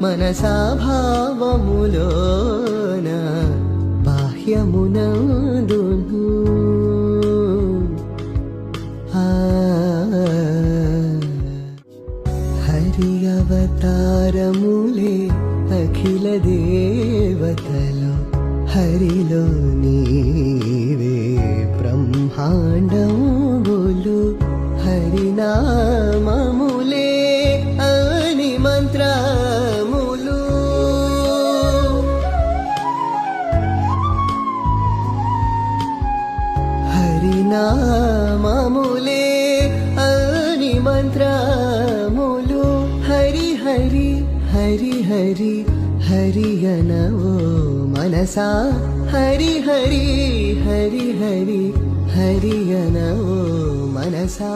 మనసా భావములోన బాహ్యమునందును హరి అవతారములే అఖిల దేవతలో హరిలో నీవే బ్రహ్మాండములు హరినామములే అని మంత్రములు హరినామములే అని మంత్రములు హరి హరి హరి హరి హరి అనవో మనసా హరి హరి హరి హరి హరి అనవో మనసా